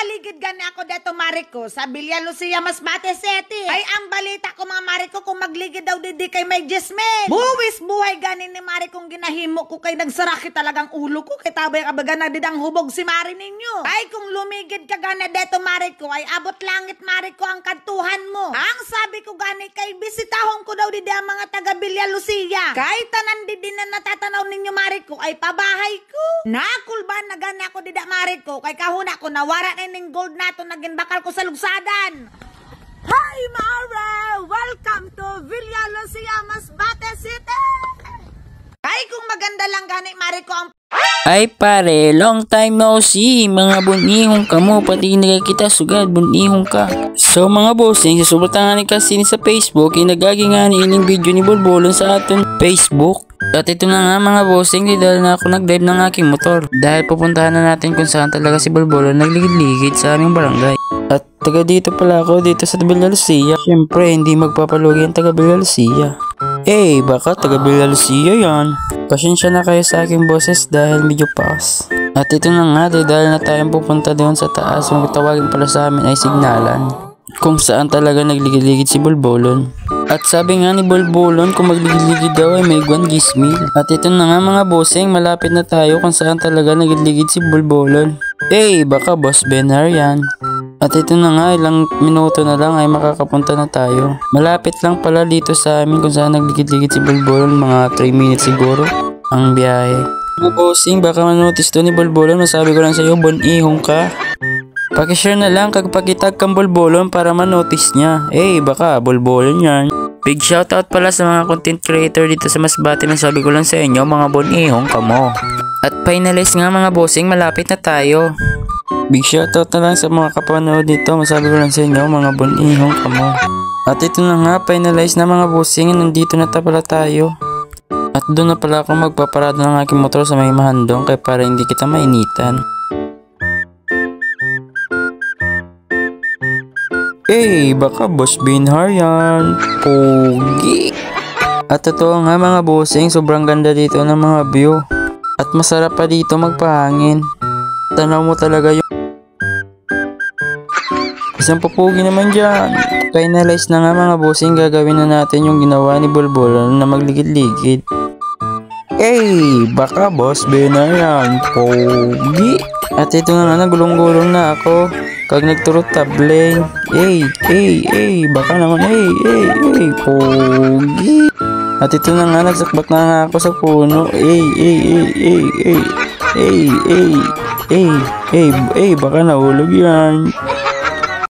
nakapaligid gani ako dito, Mariko, sa Villa Lucia, Masbate City. Ay, ang balita ko, mga Mariko, kung magligid daw didi kay may Jasmine. Buwis buhay gani ni Marikong ginahimo ko kay nagsaraki talagang ulo ko. Kay tabay kabaga na didang hubog si Mari ninyo. Ay, kung lumigid ka gani dito, Mariko, ay abot langit, Mariko, ang kantuhan mo. Ang sabi ko gani kay bisitahon ko daw didi ang mga taga Villa Lucia. Kay tanan didi na natatanaw ninyo, Mariko, ay pabahay ko. Nakulban na gani ako dida, Mariko, kay kahuna ko nawara na ning gold nato naging bakal ko sa lugsadan. Hi, Mara! Welcome to Villa Lucia, Masbate City! Ay, kung maganda lang gani, Mariko, ang... Ay pare, long time no see. Mga bunihong ka mo, pati kita sugad, bunihong ka. So mga bossing, susubutan nga ni kasi sa Facebook, inagagi nga ni ining video ni Bolbolon sa aton Facebook. At ito na nga mga bossing, di dahil na ako nag-drive ng aking motor. Dahil pupuntahan na natin kung saan talaga si Bolbolon nagligid-ligid sa aming barangay. At taga dito pala ako, dito sa Villa Lucia. Siyempre, hindi magpapalugi ang taga Villa Lucia. Baka taga Villa Lucia yan. Pasensya na kayo sa aking boses dahil medyo pass. At ito na nga, dahil na tayong pupunta doon sa taas, magtawagin pala sa amin ay signalan. Kung saan talaga nagligid-ligid si Bolbolon. At sabi nga ni Bolbolon, kung magligid-ligid daw ay may guwan gismil. At ito na nga mga bossing, malapit na tayo kung saan talaga nagligid si Bolbolon. Baka Boss Benar yan. At ito na nga, ilang minuto na lang ay makakapunta na tayo. Malapit lang pala dito sa amin kung saan nagligid-ligid si Bolbolon, mga 3 minutes siguro ang biyahe. Mga bossing, baka manotice to ni Bolbolon, masabi ko lang sa iyo, bonihong ka. Pakishare na lang kag pakitag kang Bolbolon para manotice niya. Baka Bolbolon yan. Big shoutout pala sa mga content creator dito sa Masbate, masabi ko lang sa inyo, mga bonihong ka mo. At finalize nga mga bossing, malapit na tayo. Big shoutout na lang sa mga kapanood dito, masabi ko lang sa inyo, mga bonihong ka mo. At ito na nga, finalize na mga bossing, nandito na pala tayo. At doon na pala ako magpaparado ng aking motor sa may mahandong kaya para hindi kita mainitan. Baka Boss Binhar yan. Pogi. At totoo nga mga bossing, sobrang ganda dito ng mga view. At masarap pa dito magpahangin. Tanaw mo talaga yung isang papugi naman dyan. Finalize na nga mga bossing, gagawin na natin yung ginawa ni Bolbolon na magligid-ligid. Baka Boss Benar yan. Pogi. At ito na nga, nagulong-gulong na ako. Kag nagturot tableng. Baka naman, pogi. At ito na nga, nagsakbak na nga ako sa puno. Baka nahulog yan.